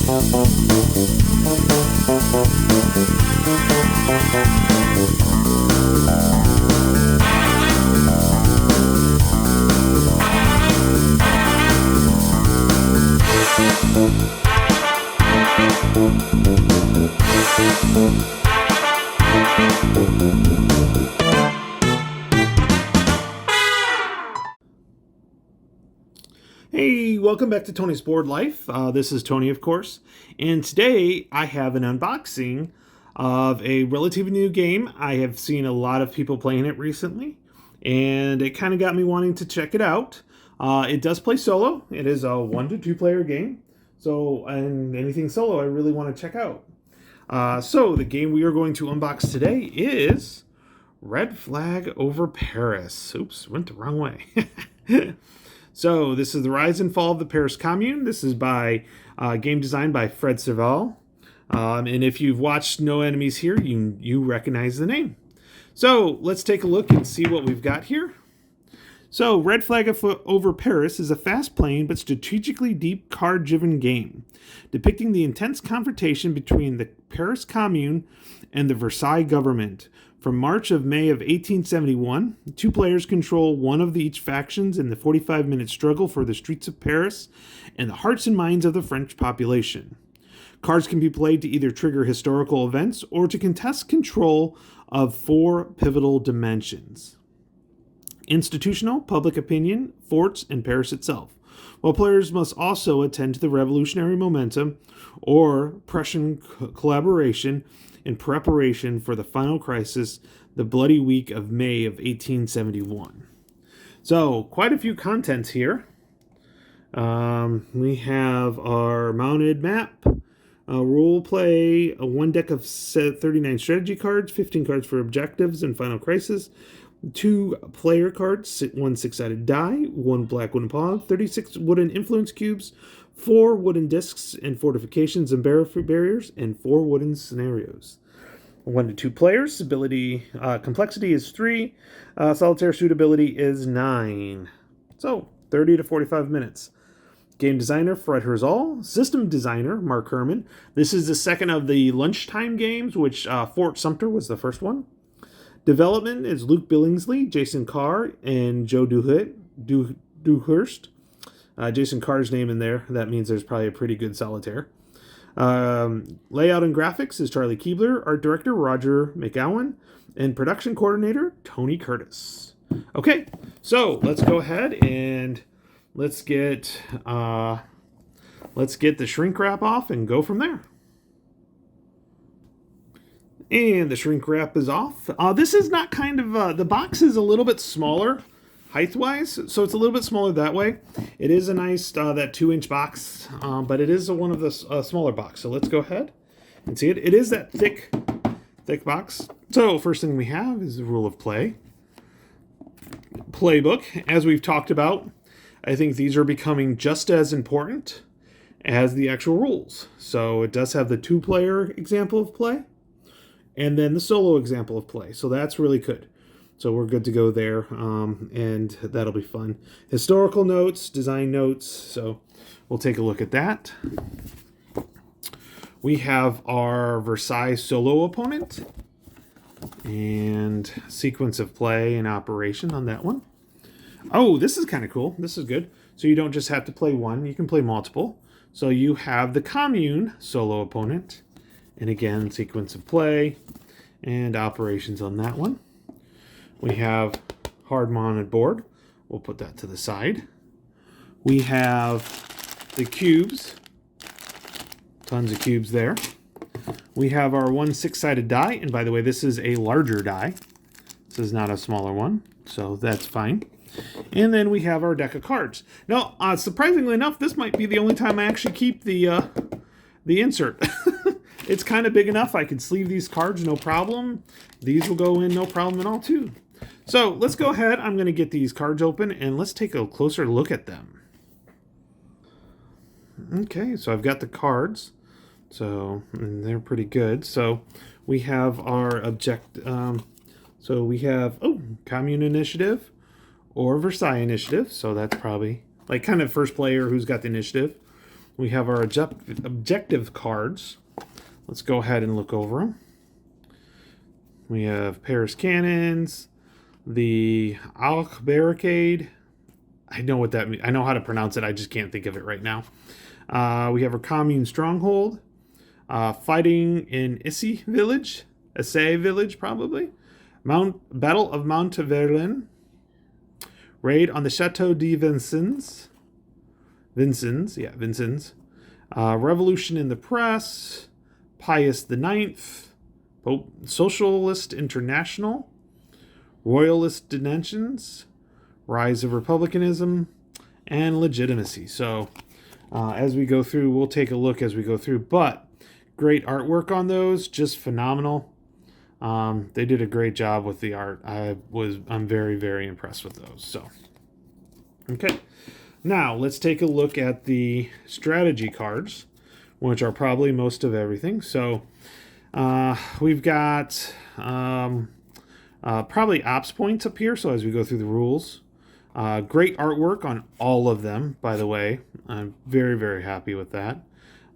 Hey, welcome back to Tony's Board Life. This is Tony, of course, and today I have an unboxing of a relatively new game. I have seen a lot of people playing it recently, and it kind of got me wanting to check it out. It does play solo. It is a 1 to 2 player game, and anything solo I really want to check out. So the game we are going to unbox today is Red Flag Over Paris. Oops, went the wrong way. So this is the Rise and Fall of the Paris Commune. This is by game designed by Fred Serval. And if you've watched No Enemies Here, you recognize the name. So let's take a look and see what we've got here. So Red Flag Over Paris is a fast-playing but strategically deep card-driven game, depicting the intense confrontation between the Paris Commune and the Versailles government. From March of May of 1871, 2 players control one of each factions in the 45-minute struggle for the streets of Paris and the hearts and minds of the French population. Cards can be played to either trigger historical events or to contest control of 4 pivotal dimensions: institutional, public opinion, forts, and Paris itself. While players must also attend to the revolutionary momentum or Prussian collaboration in preparation for the final crisis, the bloody week of May of 1871. So, quite a few contents here. We have our mounted map, role play, 1 deck of 39 strategy cards, 15 cards for objectives and final crisis, 2 player cards, 1 6-sided die, 1 black wooden pawn, 36 wooden influence cubes, 4 wooden discs and fortifications and barriers, and 4 wooden scenarios. 1 to 2 players. Ability complexity is 3. Solitaire suitability is 9. So 30 to 45 minutes. Game designer Fred Herzal. System designer Mark Herman. This is the second of the lunchtime games, which Fort Sumter was the first one. Development is Luke Billingsley, Jason Carr, and Joe Dewhurst. Jason Carr's name in there. That means there's probably a pretty good solitaire. Layout and graphics is Charlie Keebler. Art director Roger McGowan. And production coordinator Tony Curtis. Okay, so let's go ahead and let's get the shrink wrap off and go from there. And the shrink wrap is off. This is not the box is a little bit smaller height-wise, so it's a little bit smaller that way. It is a nice, that 2-inch box, but it is one of the smaller box. So let's go ahead and see it. It is that thick box. So first thing we have is the rule of play. Playbook. As we've talked about, I think these are becoming just as important as the actual rules. So it does have the 2-player example of play, and then the solo example of play. So that's really good. So we're good to go there, and that'll be fun. Historical notes, design notes, so we'll take a look at that. We have our Versailles solo opponent, and sequence of play and operation on that one. Oh, this is kind of cool. This is good. So you don't just have to play one, you can play multiple. So you have the Commune solo opponent, and again, sequence of play and operations on that one. We have hard mounted board. We'll put that to the side. We have the cubes. Tons of cubes there. We have our 1 6-sided die. And by the way, this is a larger die. This is not a smaller one. So that's fine. And then we have our deck of cards. Now, surprisingly enough, this might be the only time I actually keep the insert. It's kind of big enough. I can sleeve these cards, no problem. These will go in, no problem at all, too. So let's go ahead. I'm going to get these cards open, and let's take a closer look at them. Okay, so I've got the cards. So they're pretty good. So we have our so we have, Commune Initiative or Versailles Initiative. So that's probably like kind of first player who's got the initiative. We have our objective cards. Let's go ahead and look over them. We have Paris Cannons, the Alk Barricade. I know what that means. I know how to pronounce it. I just can't think of it right now. We have our Commune Stronghold. Fighting in Issy Village. Essay Village, probably. Battle of Monteverlin. Raid on the Chateau de Vincennes. Vincennes. Revolution in the Press. Pius IX. Pope Socialist International. Royalist Detentions. Rise of Republicanism. And Legitimacy. So, as we go through, we'll take a look as we go through. But, great artwork on those. Just phenomenal. They did a great job with the art. I'm very, very impressed with those. So, okay. Now, let's take a look at the strategy cards, which are probably most of everything. So, we've got probably ops points up here. So, as we go through the rules, great artwork on all of them, by the way. I'm very, very happy with that.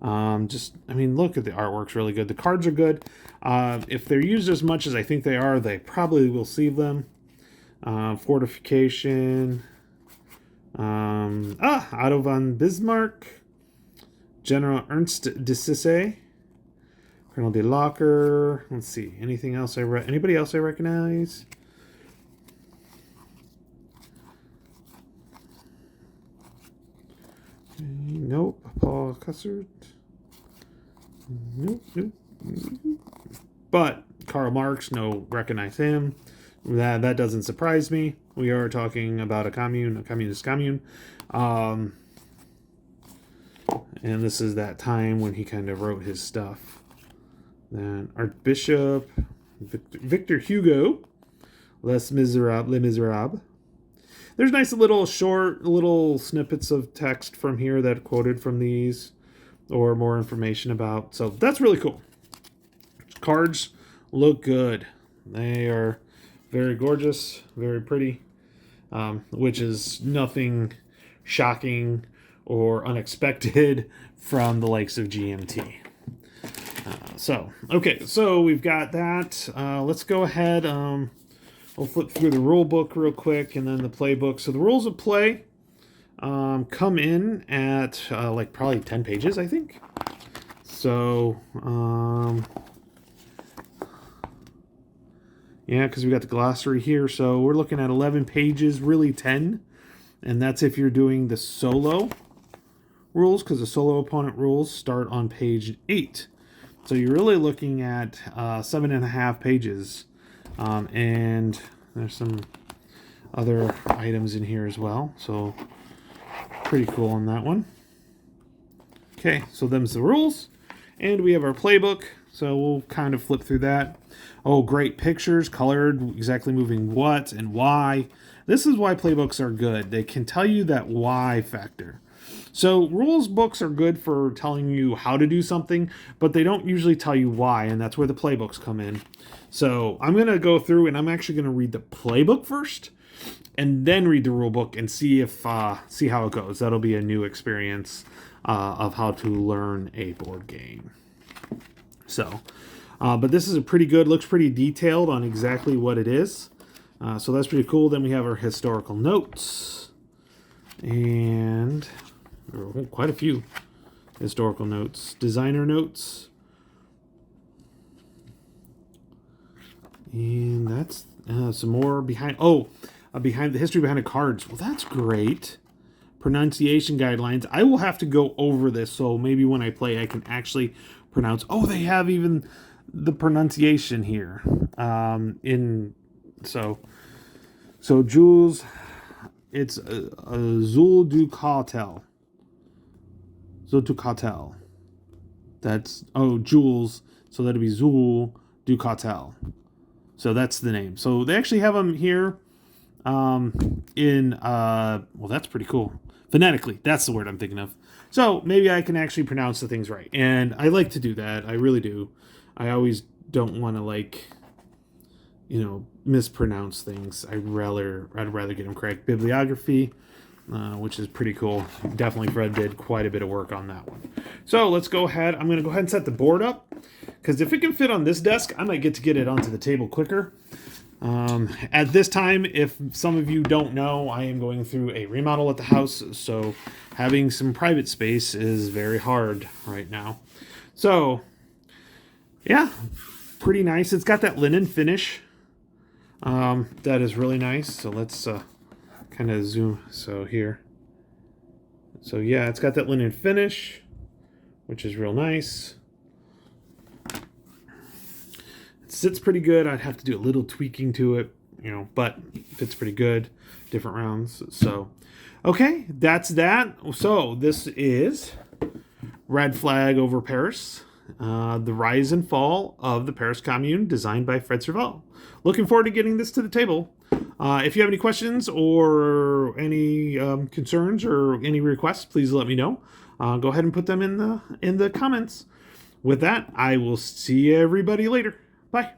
Look at the artwork's really good. The cards are good. If they're used as much as I think they are, they probably will save them. Fortification. Otto von Bismarck. General Ernst de Cisse. Colonel de Locker. Let's see. Anything else anybody else I recognize? Nope. Paul Cussert. Nope. But Karl Marx, no, recognize him. That doesn't surprise me. We are talking about a communist commune. And this is that time when he kind of wrote his stuff. Then Archbishop Victor Hugo, Les Miserables. There's nice little snippets of text from here that quoted from these or more information about. So that's really cool. Cards look good. They are very gorgeous, very pretty, which is nothing shocking or unexpected from the likes of GMT. So we've got that. Let's go ahead. We'll flip through the rule book real quick and then the playbook. So the rules of play come in at probably 10 pages, I think. So, yeah, because we got the glossary here. So we're looking at 11 pages, really 10. And that's if you're doing the solo rules, because the solo opponent rules start on page 8. So you're really looking at 7.5 pages. And there's some other items in here as well. So pretty cool on that one. Okay, so them's the rules. And we have our playbook. So we'll kind of flip through that. Oh, great pictures, colored, exactly moving what and why. This is why playbooks are good. They can tell you that why factor. So rules books are good for telling you how to do something, but they don't usually tell you why, and that's where the playbooks come in. So I'm going to go through and I'm actually going to read the playbook first and then read the rule book and see how it goes. That'll be a new experience of how to learn a board game. So, but this is a pretty good, looks pretty detailed on exactly what it is. So that's pretty cool. Then we have our historical notes and quite a few historical notes, designer notes. And that's some more behind the history behind the cards. Well, that's great. Pronunciation guidelines. I will have to go over this, so maybe when I play, I can actually pronounce. Oh, they have even the pronunciation here. So Jules, it's Zul du Cartel. Zul du Cartel. That's Jules. So that'd be Zul du Cartel. So that's the name. So they actually have them here well, that's pretty cool. Phonetically, that's the word I'm thinking of. So maybe I can actually pronounce the things right. And I like to do that. I really do. I always don't want to mispronounce things. I'd rather get them correct. Bibliography. which is pretty cool. Definitely Fred did quite a bit of work on that one. So let's go ahead. I'm going to go ahead and set the board up, because if it can fit on this desk, I might get it onto the table quicker. At this time, if some of you don't know, I am going through a remodel at the house, so having some private space is very hard right now. So, yeah, pretty nice. It's got that linen finish. That is really nice. So let's kind of zoom. So here. So yeah, it's got that linen finish, which is real nice. It sits pretty good. I'd have to do a little tweaking to it, but it fits pretty good. Different rounds. So, okay, that's that. So this is Red Flag over Paris. The Rise and Fall of the Paris Commune, designed by Fred Serval. Looking forward to getting this to the table. If you have any questions or any concerns or any requests, please let me know. Go ahead and put them in the comments. With that, I will see everybody later. Bye.